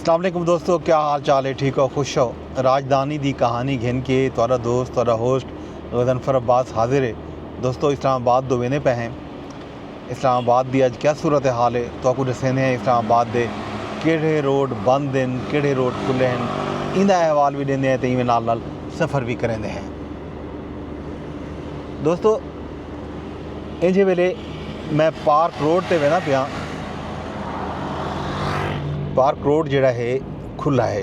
अस्सलाम वालेकुम दोस्तों, क्या हाल चाल है? ठीक हो, खुश हो? राजधानी दी कहानी घिन के तुहारा दोस्त तुहारा होस्ट गज़नफ़र अब्बास हाजिर है। दोस्तों, इस्लामाबाद दो वेने पे हैं। इस्लामाबाद दी अज क्या सूरत हाल है तो आपको दसेंदे हैं। इस्लामाबाद दे केड़े रोड बंद हैं, केड़े रोड खुले हैं, इंदा अहवाल भी देंदे हैं तो इवें नाल सफ़र भी करेंदे हैं। दोस्तों, इंजे वेले मैं पार्क रोड ते वेना पिया। पार्क रोड जिहड़ा है खुला है।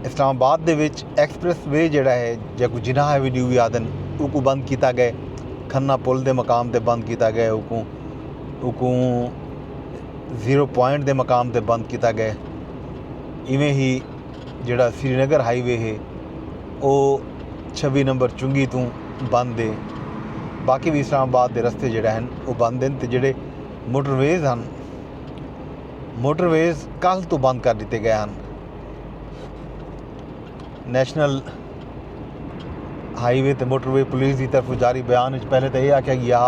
इस्लामाबाद दे विच एक्सप्रैस वे जिहड़ा है जैको जिनाह एवेन्यू भी आदन उको बंद किया गया। खन्ना पुल दे मकाम ते बंद किया गया। उको जीरो पॉइंट दे मकाम ते बंद किया गया। इवें ही जिहड़ा श्रीनगर हाईवे है वो 26 नंबर चुंगी तो बंद है। बाकी भी इस्लामाबाद के रस्ते जिहड़े हैं वो बंद हैं। तो जिहड़े मोटरवेज़ हैं, मोटरवेज़ कल तो बंद कर दिए गए हैं। नैशनल हाईवे तो मोटरवे पुलिस की तरफ जारी बयान पहले तो यह आख्या गया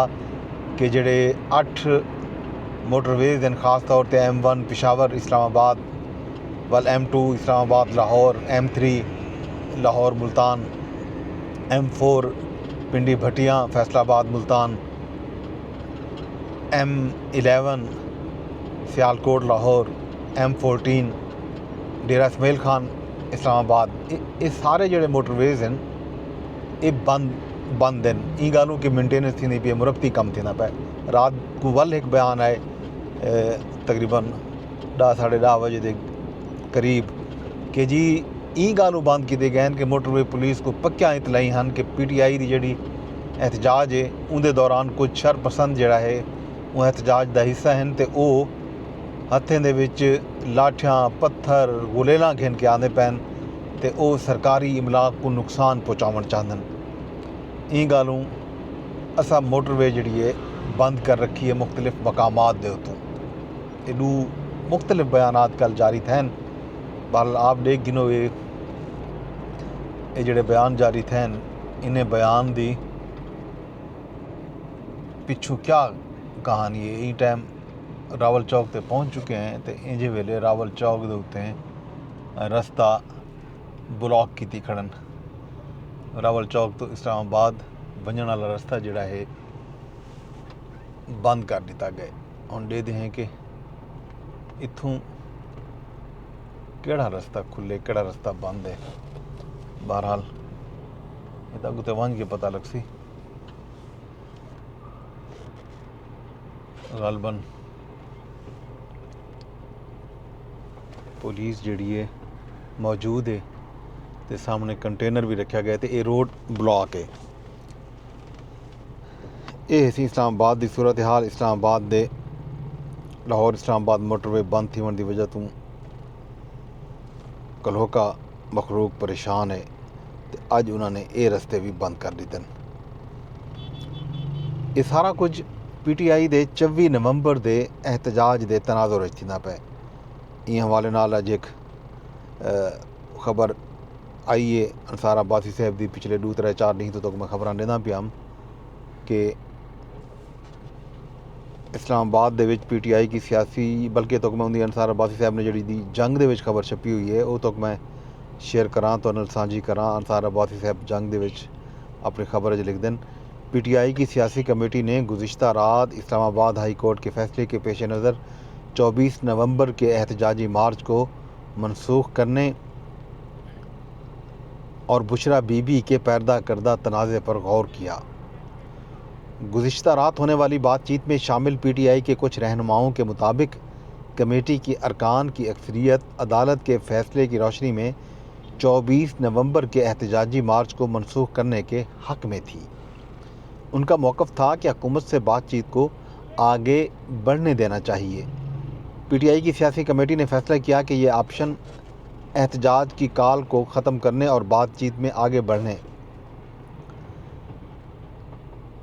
कि जिहड़े 8 मोटरवेज़ हैं, खास तौर पर M1 पिशावर इस्लामाबाद वल M2 Islamabad Lahore, M3 Lahore Multan, M4 पिंडी भटियाँ फैसलाबाद मुल्तान, M11 सियालकोट लाहौर, M14 डेरा इसमाइल खान इस्लामाबाद, ये सारे जिहड़े मोटरवेज़ हैं ये बंद हैं। ई गलों की मेंटेनेंस थी पई, मुरब्बती कम थींदा पे। रात को वल एक बयान आए तकरीबन 10 साढ़े 10 बजे के करीब कि जी ई गलों बंद किए गए हैं कि मोटरवे पुलिस को पक्कियां इतलाई हैं कि PTI की जिहड़ी एहतजाज है उनके दौरान कुछ शरपसंद जिहड़ा है वो एहतजाज का हिस्सा हैं तो वो हत्थें दे विच लाठियां पत्थर गुलेलां घिन के आंदे पैन तो वो सरकारी इमलाक को नुकसान पहुँचावन चाहते हैं। ई गलों असा मोटरवे जिहड़ी है बंद कर रखी है मुख्तलिफ मकामात दे उत्तों। एडू मुख्तलिफ बयानात कल जारी थे। बहरहाल आप देख गिनो ये जिहड़े बयान जारी थे, इन्हें बयान दी पिछू क्या कहानी है। ई टाइम रावल चौक ते पहुँच चुके हैं तो इंजे वेले रावल चौक के उत्ते रस्ता ब्लॉक की खड़न। रावल चौक तो इस्लामाबाद वंजण वाला रस्ता जिहड़ा है बंद कर दिता गया। हुण देखते हैं कि इत्थों केड़ा रस्ता खुले केड़ा रस्ता बंद है। बहरहाल ये तो अगुते वंज के पता लग सी। गालबन पुलिस जिहड़ी है मौजूद है तो सामने कंटेनर भी रखा गया तो ये रोड ब्लॉक है। ये सी इस्लामाबाद की सूरत हाल। इस्लामाबाद दे लाहौर इस्लामाबाद मोटरवे बंद थी होने की वजह तो कल्होका मखलूक परेशान है तो अज उन्होंने ये रस्ते भी बंद कर दिते। ये सारा कुछ PTI दे 24 नवंबर के एहतजाज के तनाजुर थींदा पे। इन हवाले नाल अज एक खबर आई है अंसार अब्बासी साहब की। पिछले 2-3-4 दिन तो मैं खबर देना पिया कि इस्लामाबाद दे विच PTI की सियासी बल्कि तो मैं उनकी अंसार अब्बासी साहब ने जी जंग दे विच खबर छपी हुई है वो तो मैं शेयर करा तो नाल सांझी करा। अंसार अब्बासी साहब जंग दे विच अपनी खबर लिख दें। PTI की सियासी कमेटी ने गुज़िश्ता रात इस्लामाबाद हाई कोर्ट के फैसले के पेश नज़र 24 नवंबर के एहतजाजी मार्च को मनसूख करने और बुशरा बीबी के पैदा करदा तनाज़े पर गौर किया। गुज़िश्ता रात होने वाली बातचीत में शामिल PTI के कुछ रहनुमाओं के मुताबिक कमेटी की अरकान की अक्सरियत अदालत के फैसले की रोशनी में 24 नवंबर के एहतजाजी मार्च को मनसूख करने के हक़ में थी। उनका मौक़िफ़ था कि हुकूमत से बातचीत को आगे बढ़ने देना चाहिए। PTI की सियासी कमेटी ने फैसला किया कि ये ऑप्शन एहतजाज की काल को ख़त्म करने और बातचीत में आगे बढ़ने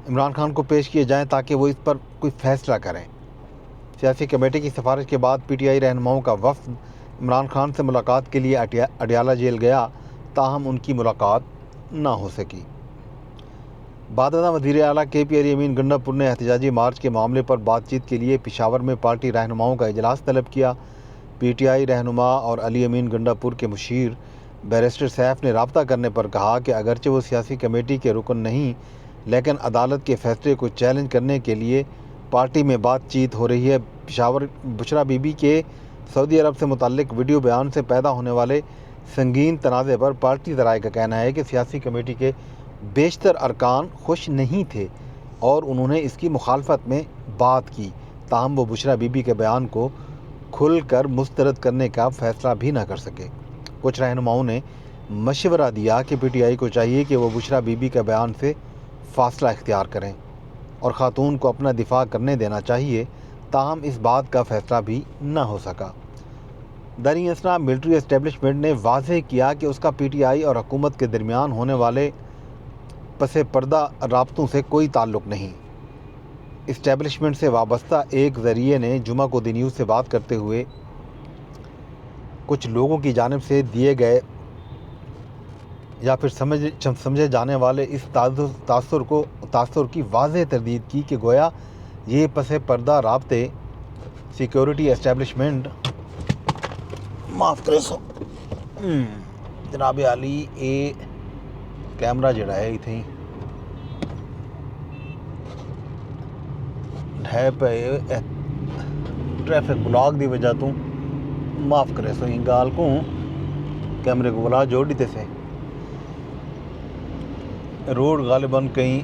इमरान खान को पेश किए जाएं ताकि वो इस पर कोई फ़ैसला करें। सियासी कमेटी की सिफारिश के बाद PTI रहनुमाओं का वफ़द इमरान खान से मुलाकात के लिए अडियाला जेल गया, ताहम उनकी मुलाकात ना हो सकी। बादशाह वज़ीर आला KP अली अमीन गंडापुर ने एहतजाजी मार्च के मामले पर बातचीत के लिए पेशावर में पार्टी रहनुमाओं का इजलास तलब किया। पीटीआई रहनुमा और अली अमीन गंडापुर के मुशीर बैरिस्टर सैफ ने रब्ता करने पर कहा कि अगरचे वो सियासी कमेटी के रुकन नहीं, लेकिन अदालत के फैसले को चैलेंज करने के लिए पार्टी में बातचीत हो रही है। पेशावर बुशरा बीबी के सऊदी अरब से मुतल्लिक वीडियो बयान से पैदा होने वाले संगीन तनाज़े पर पार्टी ज़राए का कहना है कि सियासी कमेटी के बेशतर अरकान खुश नहीं थे और उन्होंने इसकी मुखालफत में बात की, ताहम वो बुशरा बीबी के बयान को खुल कर मुस्तरद करने का फ़ैसला भी ना कर सके। कुछ रहनुमाओं ने मशवरा दिया कि पीटीआई को चाहिए कि वो बुशरा बीबी के बयान से फ़ासला इख्तियार करें और ख़ातून को अपना दिफा करने देना चाहिए, ताहम इस बात का फ़ैसला भी ना हो सका। दरी असना मिलिट्री एस्टेब्लिशमेंट ने वाज़ेह किया कि उसका पीटीआई और हुकूमत के दरमियान होने वाले पसे पर्दा राब्तों से कोई ताल्लुक़ नहीं। इस्टेब्लिशमेंट से वाबस्ता एक ज़रिए ने जुमा को दी न्यूज़ से बात करते हुए कुछ लोगों की जानिब से दिए गए या फिर समझे जाने वाले इस तासुर की वाज़ेह तरदीद की कि गोया ये पसे पर्दा राब्ते सिक्योरिटी एस्टेब्लिशमेंट माफ़ करे सो जनाब आली ये कैमरा जड़ा है इतें है पे ट्रैफिक ब्लॉक की वजह तो माफ़ करे सो इन गाल को कैमरे को बुला जोड़ दी से रोड गालिबन कहीं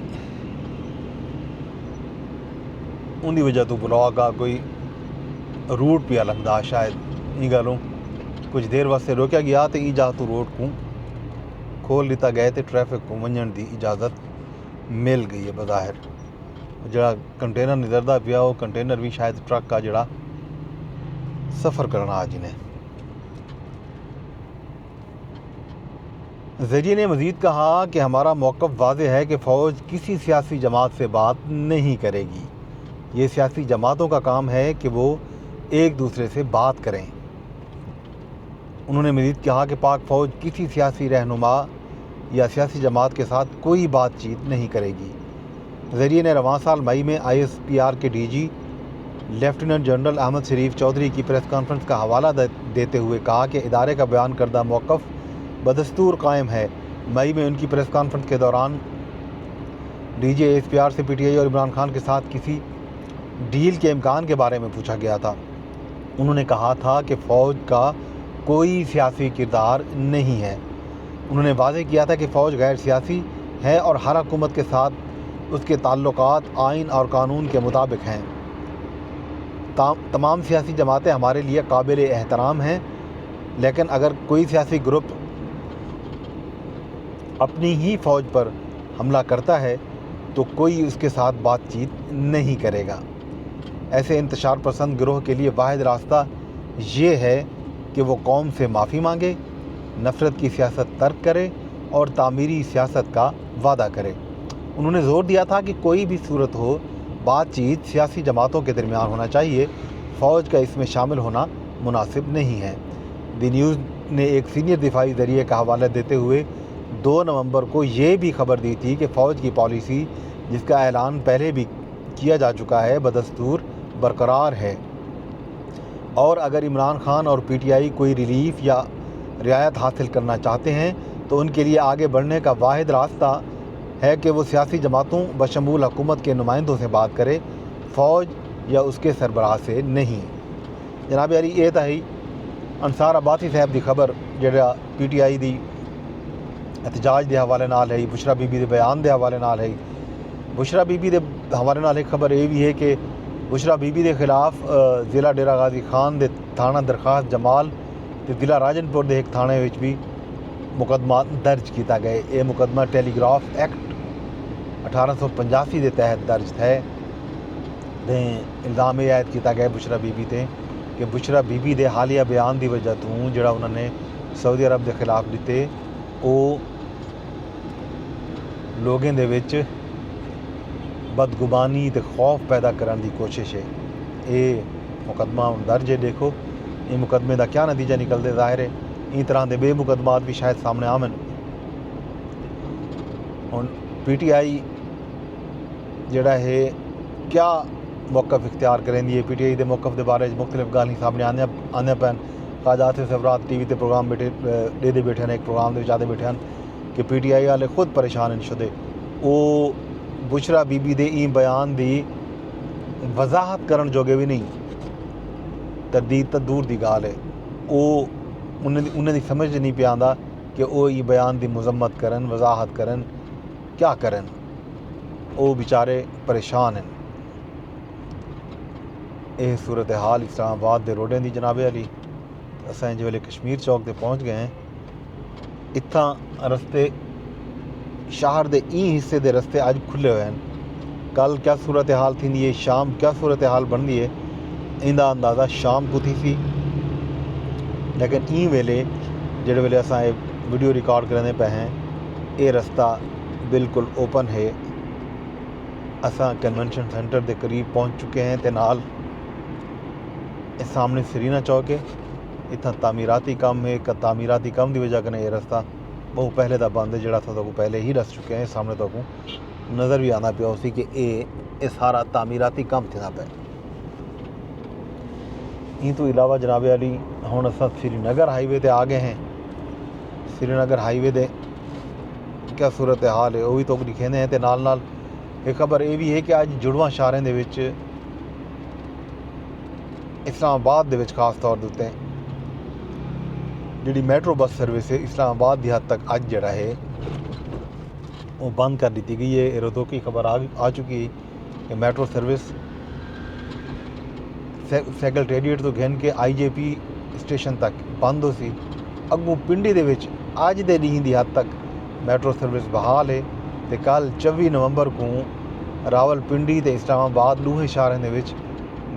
उनकी वजह तो ब्लॉक आ कोई रूट पिया लगता शायद ई गलों कुछ देर वास्ते रोकया गया तो जा तो रोड को खोल दिता गया तो ट्रैफिक को वंजन की इजाज़त मिल गई है। बज़ाहिर जड़ा कंटेनर निजरदा पिया वो कंटेनर भी शायद ट्रक का जड़ा सफ़र करना आज इन्हें। ज़रिए ने मज़ीद कहा कि हमारा मौक़िफ़ वाज़ेह है कि फ़ौज किसी सियासी जमात से बात नहीं करेगी। ये सियासी जमातों का काम है कि वो एक दूसरे से बात करें। उन्होंने मज़ीद कहा कि पाक फ़ौज किसी सियासी रहनुमा या सियासी जमात के साथ कोई बातचीत नहीं करेगी। ज़रिए ने रवां साल मई में ISPR के DG लेफ्टिनेंट जनरल अहमद शरीफ चौधरी की प्रेस कॉन्फ्रेंस का हवाला देते हुए कहा कि इदारे का बयान करदा मौक़िफ़ बदस्तूर कायम है। मई में उनकी प्रेस कॉन्फ्रेंस के दौरान DG ISPR से PTI और इमरान खान के साथ किसी डील के इम्कान के बारे में पूछा गया था। उन्होंने कहा था कि फ़ौज का कोई सियासी किरदार नहीं है। उन्होंने वाज़ेह किया था कि फ़ौज गैर सियासी है और हर हुकूमत के साथ उसके ताल्लुकात आइन और कानून के मुताबिक हैं। तमाम सियासी जमातें हमारे लिए काबिल एहतराम हैं, लेकिन अगर कोई सियासी ग्रुप अपनी ही फ़ौज पर हमला करता है तो कोई उसके साथ बातचीत नहीं करेगा। ऐसे इंतशार पसंद गिरोह के लिए वाहिद रास्ता ये है कि वो कौम से माफ़ी मांगे, नफ़रत की सियासत तर्क करे और तामीरी सियासत का वादा करे। उन्होंने ज़ोर दिया था कि कोई भी सूरत हो बातचीत सियासी जमातों के दरमियान होना चाहिए, फ़ौज का इसमें शामिल होना मुनासिब नहीं है। दी न्यूज़ ने एक सीनियर दिफाई ज़रिए का हवाला देते हुए 2 नवंबर को ये भी खबर दी थी कि फ़ौज की पॉलिसी, जिसका ऐलान पहले भी किया जा चुका है, बदस्तूर बरकरार है और अगर इमरान खान और PTI कोई रिलीफ या रियायत हासिल करना चाहते हैं तो उनके लिए आगे बढ़ने का वाहिद रास्ता है कि वो सियासी जमातों बशमूल हुकूमत के नुमाइंदों से बात करे, फ़ौज या उसके सरबराह से नहीं। जनाब यारी ये तो ही अंसार अब्बासी साहब की खबर जड़ा PTI की एहतजाज के हवाले नाल है, बुशरा बीबी के बयान के हवाले नाल है। बुशरा बीबी के हवाले नाल एक खबर ये भी है कि बुशरा बीबी के खिलाफ ज़िला डेरा गाजी खान के थाना दरखास्त जमाल ते ज़िला राजनपुर के एक थाने में भी मुकदमा दर्ज किया गया। ये मुकदमा टेलीग्राफ एक्ट 1885 के तहत दर्ज है। इल्ज़ाम ये आयद किया गया बुशरा बीबी ते कि बुशरा बीबी के हालिया बयान की वजह तो जो उन्होंने सऊदी अरब के खिलाफ दिते वो लोगों के विच बदगुबानी ते खौफ पैदा करने की कोशिश है। ये मुकदमा हुण दर्ज है। देखो ये मुकदमे का क्या नतीजा निकलते, ज़ाहिर है इस तरह के बे मुकदमात भी शायद सामने आवन। हुण PTI जड़ा है क्या मौक़िफ़ इख्तियार करेंदी है। PTI के मौक़िफ़ के बारे मुख्तलिफ गाली सामने आने पैन। काजात सफरात TV ते प्रोग्राम दे बैठे हैं, एक प्रोग्राम के आते बैठे हैं कि PTI वाले खुद परेशान हैं शुदे। वो बुशरा बीबी दे ई बयान की वजाहत करन जोगे भी नहीं, तरदीद तो दूर की गाल है। वो उन्हें समझ नहीं पे आंदा कि वो ये बयान की मजम्मत करन, वजाहत करन, क्या करन। वो बेचारे परेशान हैं। यह सूरत हाल इस्लामाबाद के रोडें की जनाबे अली। असां जिस वेले कश्मीर चौक ते पहुँच गए हैं, इत्थां रस्ते शहर के ई हिस्से के रस्ते अज खुले हुए हैं। कल क्या सूरत हाल थी है, शाम क्या सूरत हाल बनती है, इंदा अंदाज़ा शाम को थी सी। लेकिन ई वेले जिहड़े वेले असां वीडियो रिकॉर्ड करने पे हैं, ये रस्ता बिल्कुल ओपन है। असां कन्वेंशन सेंटर के करीब पहुँच चुके हैं। ते नाल सामने सरीना चौक है। इतना तामीराती काम है। एक तामीराती काम की वजह कने ये रस्ता बहुत पहले का बंद है, जोड़ा तो पहले ही दस चुके हैं। सामने तो नज़र भी आना पिया उसी कि ये सारा तामीराती काम थिंदा पे। इन तो इलावा जनाबे अली हुण असां श्रीनगर हाईवे ते आ गए हैं। श्रीनगर हाईवे दे क्या सूरत हाल है वह भी तो दिखेंदे हैं। ते नाल नाल एक खबर ये भी है कि अज जुड़वा शहरों दे विच इस्लामाबाद दे विच खास तौर के उत्ते जी मैट्रो बस सर्विस है इस्लामाबाद की हद तक अज जड़ा है वो बंद कर दी गई है। रोज़ों की खबर आ चुकी है कि मैट्रो सर्विस सैकटरीएट तो घिन के IJP स्टेशन तक बंद हो सी। अगों पिंडी दे विच अज दे दी की हद तक मैट्रो सर्विस बहाल है। तो कल 24 नवंबर को रावलपिंडी ते इस्लामाबाद दूहे शहरों के विच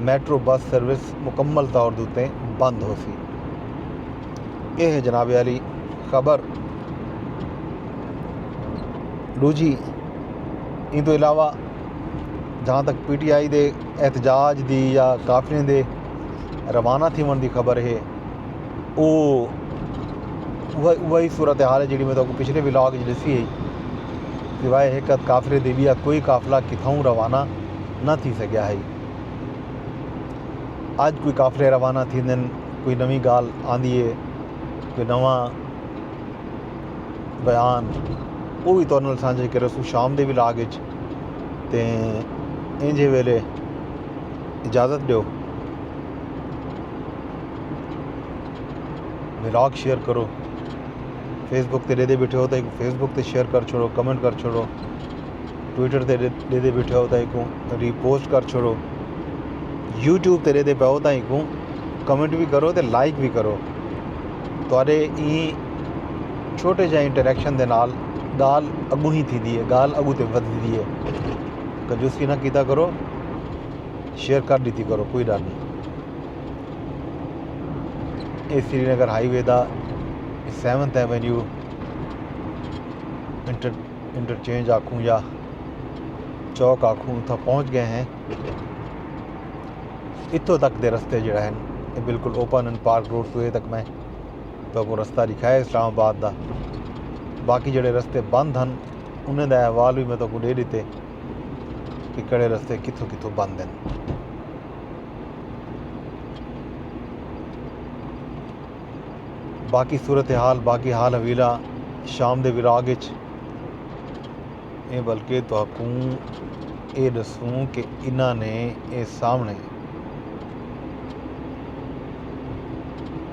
मैट्रो बस सर्विस मुकम्मल तौर के उत्ते बंद हो सी। यह है जनाब अली खबर। दूजी इन तो इलावा जहाँ तक PTI के एहतजाज की या काफिले के रवाना थी वन की खबर है, वही सूरत हाल है जी मैं तो पिछले व्लॉग दसी है। सिवाय एक काफिले की भी कोई काफिला कितों रवाना न थी सकिया है। अज कोई काफिले रवाना थी, कोई नवी गाल आंदी है, कोई नवा बयान, वो भी तुहाडे नाल सांझे करो शाम के व्लॉग ते इंजे वेले इजाज़त दो। व्लॉग शेयर करो, फेसबुक ते दे बैठे हो तो एक फेसबुक ते शेयर कर छोड़ो, कमेंट कर छोड़ो, ट्विटर ते दे बैठे हो तो एक रीपोस्ट कर छोड़ो, यूट्यूब ते दे पाओ तो एक कमेंट भी करो तो लाइक भी करो। तुहाडे ई छोटे जे इंटरैक्शन दे नाल गाल अगू ही थी है, गाल अगू ते वधदी है। कंजूसी ना कीता करो, शेयर कर दी करो, कोई डर नहीं। ये श्रीनगर हाईवे का 7th एवेन्यू इंटरचेंज आखूँ या चौक आखूँ उतना पहुँच गए हैं। इतों तक के रस्ते जोड़ा है ये बिल्कुल ओपन एंड पार्क रोड तो ये तक मैं तो रस्ता लिखा है इस्लामाबाद का। बाकी जोड़े रस्ते बंद हैं उन्हें दा अहवाल भी मैं तो दे दिते कि कड़े रस्ते कितों कितों बंद हैं। बाकी सूरत हाल बाकी हाल हवीला शाम के विराग ये बल्कि तो ये दसूँ कि इन्होंने ये सामने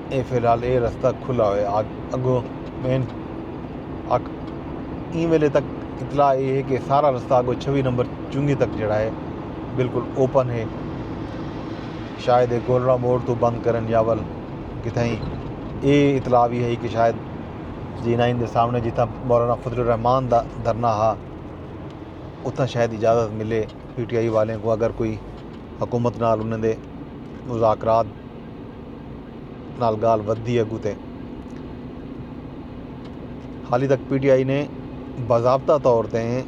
ये फिलहाल ये रस्ता खुला हुआ अगों मेन ई वेले तक इतला ये है कि सारा रस्ता अगों 26 नंबर चुंगी तक जड़ा है बिल्कुल ओपन है। शायद ये गोलरा मोड़ तो बंद करन या वल कितहीं ये इतला भी है कि शायद G9 के सामने जितना मौलाना फजलुर रहमान का धरना हा उतना शायद इजाज़त मिले PTI वाले को। अगर कोई हुकूमत नाल उन्होंने मुज़ाकरात नाल गाल वधी अगू ते हाली तक PTI ने बाज़ाब्ता तौर पर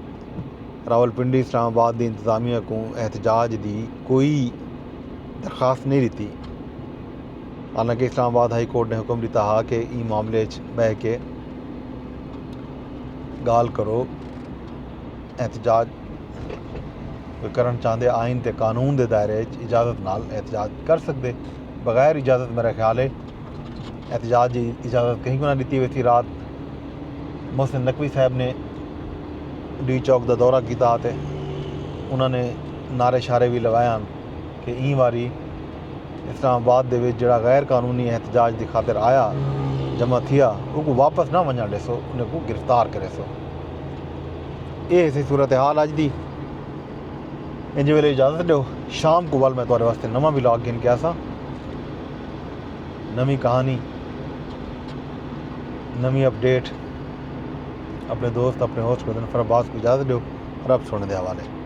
रावलपिंडी इस्लामाबाद की इंतजामिया को एहतजाज की कोई दरख्वास्त नहीं दी। हालांकि इस्लामाबाद हाई कोर्ट ने हुक्म दिता हा कि ई मामले बह के गाल करो, एहतजाज कोई करन चाहते आइन ते कानून के दायरे इजाज़त नाल एहतजाज कर सकते। बगैर इजाज़त मेरा ख्याल है एहतजाज की इजाज़त कहीं को ना दी वैसी। रात मोहसिन नकवी साहब ने डी चौक का दौरा किया तो उन्होंने नारे शारे भी लगाया कि ई वारी इस्लामाबाद दे विच जिहड़ा गैर कानूनी एहतजाज की खातिर आया जमा थिया उनको वापस ना वञण ॾिसो, उनको गिरफ़्तार करे सो। ये सी सूरत हाल अज दी। इंज वेले इजाज़त दो, शाम को वाल मैं तुहाडे वास्ते नवा भी लॉग इन किया सा, नवी कहानी, नवी अपडेट। अपने दोस्त अपने होस्ट को दिन अब्बास को इजाज़त दो। रब सुनने दे हवाले।